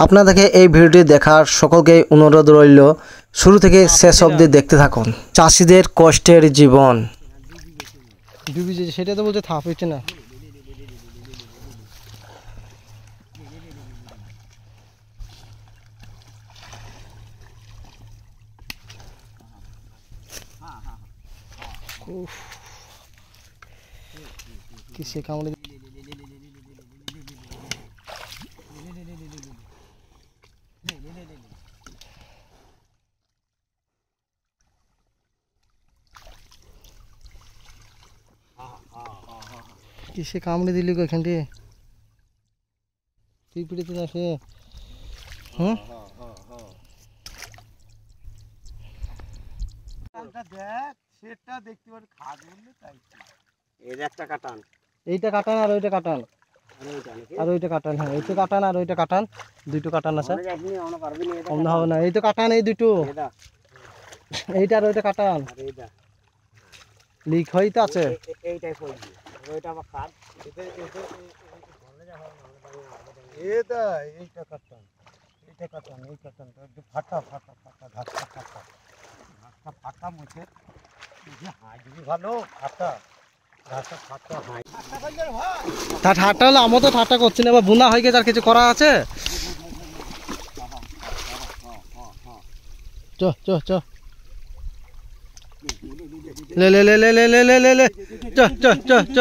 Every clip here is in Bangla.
আপনাদেরকে এই ভিডিওটি দেখার সকলকে অনুরোধ রইল শুরু থেকে শেষ অবধি দেখতে থাকুন। চাষিদের কষ্টের জীবন। ডুবে সেটা তো বলতে থাপ হচ্ছে না। কিসে কামড়ে কিসে কামড়ে দিলি গো এখান থেকে? তুই পিড়িতে না সে সেটা দেখতে পারি খাদ বললে তাই। এর একটা কাটান, এইটা কাটান আর ওইটা কাটান আর ওইটা কাটান। হ্যাঁ এইটা কাটান আর ওইটা কাটান, দুটো কাটান আছে। অন্য হবে না, এই তো কাটান, এই দুটো, এইটা আর ওইটা কাটান। লিক হই তো আছে। এইটাই পড়বে, ওইটা আবার খাদ। এটা এইটা কাটান, এইটা কাটান, এই কাটানটা একটু ফাটা ফাটা ফাটা ধাক্কা ফাটা ধাক্কা ফাটা মুছে ভালো ফাটা ধাক্কা ফাটা হয়। তা ঠাট্টা হলে আমার তো ঠাট্টা করছি না, বুনা হয়ে গেছে আর কিছু করা আছে? চ চ চ ले ले ले ले ले ले ले ले ले च च च च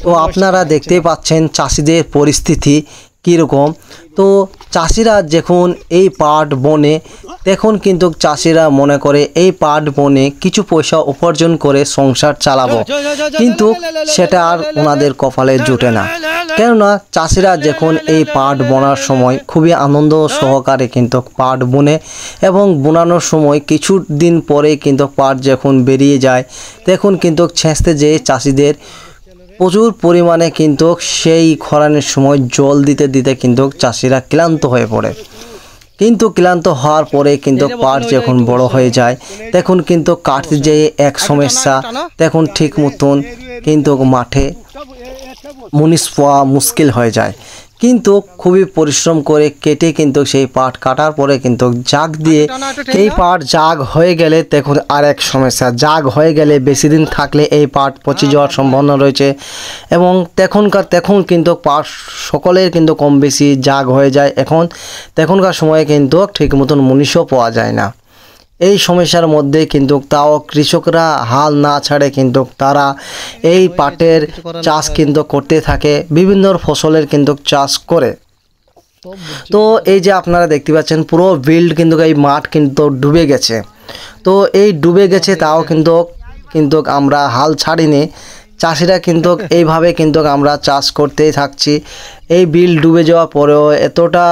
তো আপনারা দেখতেই পাচ্ছেন চাষিদের পরিস্থিতি কীরকম। তো চাষিরা যখন এই পাট বনে, তখন কিন্তু চাষিরা মনে করে এই পাট বনে কিছু পয়সা উপার্জন করে সংসার চালাবো, কিন্তু সেটা আর ওনাদের কপালে জুটে না। কেননা চাষিরা যখন এই পাট বোনার সময় খুবই আনন্দ সহকারে কিন্তু পাট বুনে, এবং বোনানোর সময় কিছু দিন পরে কিন্তু পাট যখন বেরিয়ে যায়, তখন কিন্তু ছেঁচতে যেয়ে চাষিদের প্রচুর পরিমাণে কিন্তু সেই খরানের সময় জল দিতে দিতে কিন্তু চাষিরা ক্লান্ত হয়ে পড়ে। কিন্তু ক্লান্ত হওয়ার পরে কিন্তু পাট যখন বড় হয়ে যায়, তখন কিন্তু কাটতে যেয়ে এক সমস্যা, তখন ঠিক মতন কিন্তু মাঠে মুনিশ পাওয়া মুশকিল হয়ে যায়। কিন্তু খুবই পরিশ্রম করে কেটে কিন্তু সেই পাট কাটার পরে কিন্তু জাগ দিয়ে এই পাট জাগ হয়ে গেলে তখন আর এক সমস্যা, জাগ হয়ে গেলে বেশি দিন থাকলে এই পাট পচে যাওয়ার সম্ভাবনা রয়েছে, এবং তখন কিন্তু পাট সকলের কিন্তু কম বেশি জাগ হয়ে যায়। তখনকার সময়ে কিন্তু ঠিক মতন মুনিশও পাওয়া যায় না। এই সমস্যার মধ্যে কিন্তু তাও কৃষকরা হাল না ছাড়ে কিন্তু তারা এই পাটের চাষ কিন্তু করতে থাকে, বিভিন্ন ফসলের কিন্তু চাষ করে। তো এই যে আপনারা দেখতে পাচ্ছেন পুরো বিল্ড কিন্তু এই মাঠ কিন্তু ডুবে গেছে। তো এই ডুবে গেছে তাও কিন্তু আমরা হাল ছাড়িনি, চাষিরা কিন্তু এইভাবে কিন্তু আমরা চাষ করতেই থাকছি। এই বিল ডুবে যাওয়ার পরেও, এতটা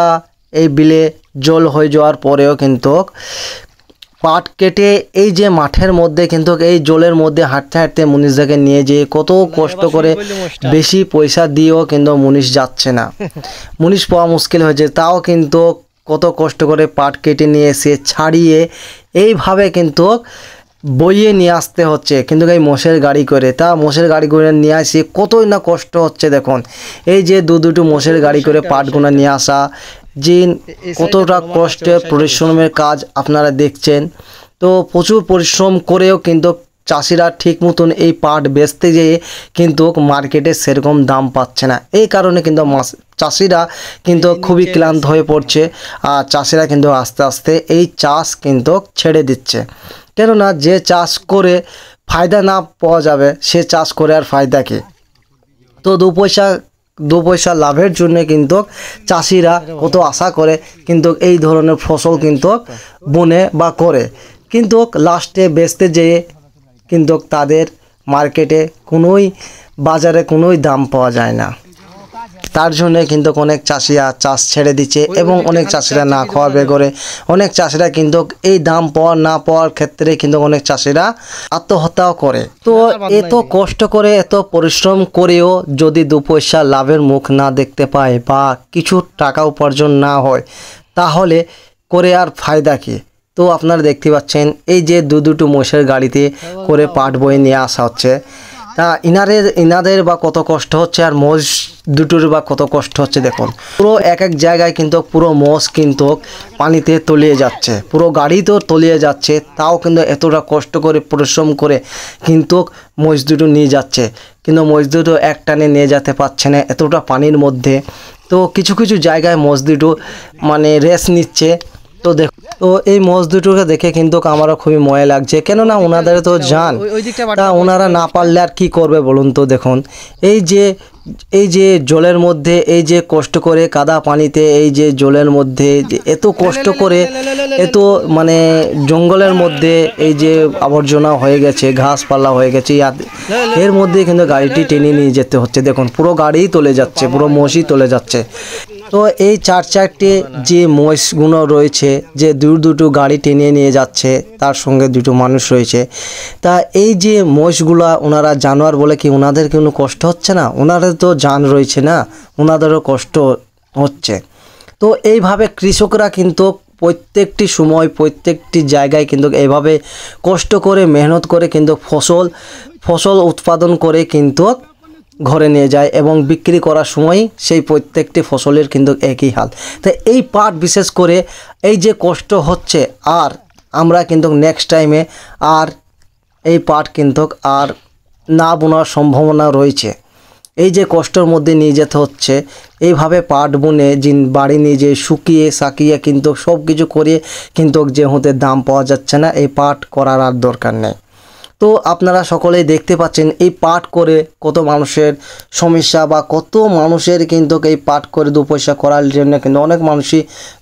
এই বিলে জল হয়ে যাওয়ার পরেও কিন্তু পাট কেটে এই যে মাঠের মধ্যে কিন্তু এই জলের মধ্যে হাঁটতে হাঁটতে মুনিশদাকে নিয়ে যেয়ে কত কষ্ট করে বেশি পয়সা দিয়েও কিন্তু মুনিশ যাচ্ছে না, মুনিশ পাওয়া মুশকিল হয়েছে। তাও কিন্তু কত কষ্ট করে পাট কেটে নিয়ে এসে ছাড়িয়ে এইভাবে কিন্তু বইয়ে নিয়ে আসতে হচ্ছে, কিন্তু এই মোষের গাড়ি করে। তা মোষের গাড়ি করে নিয়ে আসি কতই না কষ্ট হচ্ছে। দেখুন এই যে দুটো মোষের গাড়ি করে পাটগুলো নিয়ে আসা, যে কতটা কষ্টের পরিশ্রমের কাজ আপনারা দেখছেন। তো প্রচুর পরিশ্রম করেও কিন্তু চাষিরা ঠিক মতন এই পাট বেচতে যেয়ে কিন্তু মার্কেটে সেরকম দাম পাচ্ছে না। এই কারণে কিন্তু চাষিরা কিন্তু খুবই ক্লান্ত হয়ে পড়ছে, আর চাষিরা কিন্তু আস্তে আস্তে এই চাষ কিন্তু ছেড়ে দিচ্ছে। কেননা যে চাষ করে ফায়দা না পাওয়া যাবে, সে চাষ করে আর ফায়দা কি? তো দু পয়সা লাভের জন্য কিন্তু চাষিরা কত আশা করে কিন্তু এই ধরনের ফসল কিন্তু বুনে বা করে, কিন্তু লাস্টে বেচতে যেয়ে কিন্তু তাদের মার্কেটে বাজারে কোনোই দাম পাওয়া যায় না। তার জন্য কিন্তু অনেক চাষিরা চাষ ছেড়ে দিচ্ছে এবং অনেক চাষিরা না খাওয়া বেগরে অনেক চাষিরা কিন্তু এই দাম পাওয়া না পাওয়ার ক্ষেত্রে কিন্তু অনেক চাষিরা আত্মহত্যাও করে। তো এত কষ্ট করে এত পরিশ্রম করেও যদি 2 পয়সা লাভের মুখ না দেখতে পায় বা কিছু টাকা উপার্জন না হয় তাহলে করে আর ফায়দা কি? তো আপনারা দেখতে পাচ্ছেন এই যে দুটো মোষের গাড়িতে করে পাট বয়ে নিয়ে আসা হচ্ছে। তা ইনাদের বা কত কষ্ট হচ্ছে আর মোষ দুটোর বা কত কষ্ট হচ্ছে দেখুন। পুরো এক জায়গায় কিন্তু পুরো মোষ কিন্তু পানিতে তলিয়ে যাচ্ছে, পুরো গাড়ি তো তলিয়ে যাচ্ছে, তাও কিন্তু এতটা কষ্ট করে পরিশ্রম করে কিন্তু মোষ দুটো নিয়ে যাচ্ছে, কিন্তু মোষ দুটো এক টানে নিয়ে যেতে পারছে না এতটা পানির মধ্যে। তো কিছু কিছু জায়গায় মোষ দুটো মানে রেস্ট নিচ্ছে। তো দেখো, তো এই মোষ দুটোকে দেখে কিন্তু আমারও খুবই ময়া লাগছে, কেননা ওনাদের তো জান, তা ওনারা না পারলে আর কি করবে বলুন। তো দেখুন এই যে জলের মধ্যে এই যে কষ্ট করে কাদা পানিতে এই যে জলের মধ্যে এত কষ্ট করে এত মানে জঙ্গলের মধ্যে এই যে আবর্জনা হয়ে গেছে, ঘাসপালা হয়ে গেছে, এর মধ্যে কিন্তু গাড়িটি টেনে নিয়ে যেতে হচ্ছে। দেখুন পুরো গাড়িই চলে যাচ্ছে, পুরো মোষই চলে যাচ্ছে। তো এই চারটে যে মোষগুলো রয়েছে, যে দুটো গাড়ি টেনে নিয়ে যাচ্ছে, তার সঙ্গে দুটো মানুষ রয়েছে। তা এই যে মোষগুলা ওনারা জানোয়ার বলে কি ওনাদের কোনো কষ্ট হচ্ছে না? ওনাদের তো জান রয়েছে না, ওনাদেরও কষ্ট হচ্ছে। তো এইভাবে কৃষকরা কিন্তু প্রত্যেকটি সময় প্রত্যেকটি জায়গায় কিন্তু এইভাবে কষ্ট করে মেহনত করে কিন্তু ফসল উৎপাদন করে কিন্তু ঘরে নিয়ে যায় এবং বিক্রি করার সময় সেই প্রত্যেকটি ফসলের কিন্তু একই হাল। তো এই পাট বিশেষ করে এই যে কষ্ট হচ্ছে, আর আমরা কিন্তু নেক্সট টাইমে আর এই পাট কিন্তু আর না বোনার সম্ভাবনা রয়েছে। এই যে কষ্টের মধ্যে নিয়ে যেতে হচ্ছে, এইভাবে পাট বুনে বাড়ি নিয়ে যে শুকিয়ে সাকিয়ে কিন্তু সব কিছু করে কিন্তু যেহেতু দাম পাওয়া যাচ্ছে না, এই পাট করার আর দরকার নেই। তো আপনারা সকলেই দেখতে পাচ্ছেন এই পাট করে কত মানুষের সমস্যা বা কত মানুষের কিন্তু এই পাট করে 2 পয়সা করার জন্য কিন্তু অনেক মানুষই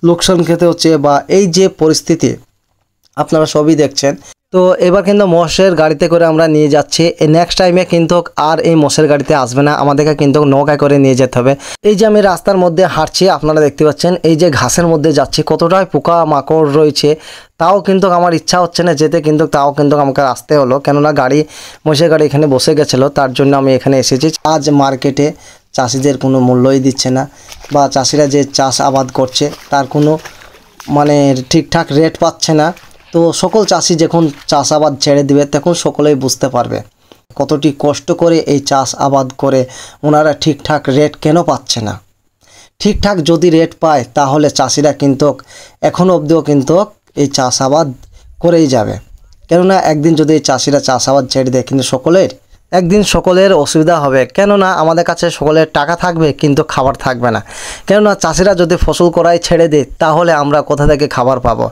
লোকসান খেতে হচ্ছে, বা এই যে পরিস্থিতি আপনারা সবই দেখছেন। তো এবার কিন্তু মোষের গাড়িতে করে আমরা নিয়ে যাচ্ছি। নেক্সট টাইমে কিন্তু আর এই মোষের গাড়িতে আসবে না, আমাদেরকে কিন্তু নৌকায় করে নিয়ে যেতে হবে। এই যে আমি রাস্তার মধ্যে হাঁটছি, আপনারা দেখতে পাচ্ছেন এই যে ঘাসের মধ্যে যাচ্ছি, কতটাই পোকা মাকড় রয়েছে, তাও কিন্তু আমার ইচ্ছা হচ্ছে না যেতে, কিন্তু তাও কিন্তু আমাকে আসতে হলো, কেননা মোষের গাড়ি এখানে বসে গেছিলো, তার জন্য আমি এখানে এসেছি। আজ মার্কেটে চাষিদের কোনো মূল্যই দিচ্ছে না, বা চাষিরা যে চাষ আবাদ করছে তার কোনো মানে ঠিকঠাক রেট পাচ্ছে না। তো সকল চাষি যখন চাষাবাদ ছেড়ে দিবে তখন সকলেই বুঝতে পারবে কতটি কষ্ট করে এই চাষ আবাদ করে ওনারা ঠিকঠাক রেট কেন পাচ্ছে না। ঠিকঠাক যদি রেট পায় তাহলে চাষিরা কিন্তু এখনও অবধিও কিন্তু এই চাষাবাদ করেই যাবে, কেননা একদিন যদি এই চাষিরা চাষাবাদ ছেড়ে দেয় কিন্তু একদিন সকলের অসুবিধা হবে, কেননা আমাদের কাছে সকলের টাকা থাকবে কিন্তু খাবার থাকবে না। কেননা চাষিরা যদি ফসল করাই ছেড়ে দেয় তাহলে আমরা কোথা থেকে খাবার পাবো?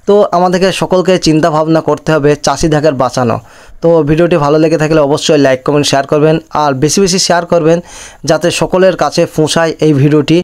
তো আমাদেরকে সকলকে চিন্তা ভাবনা করতে হবে চাষিদের বাঁচানো। তো ভিডিওটি ভালো লেগে থাকলে অবশ্যই লাইক কমেন্ট শেয়ার করবেন, আর বেশি বেশি শেয়ার করবেন যাতে সকলের কাছে পৌঁছায় এই ভিডিওটি।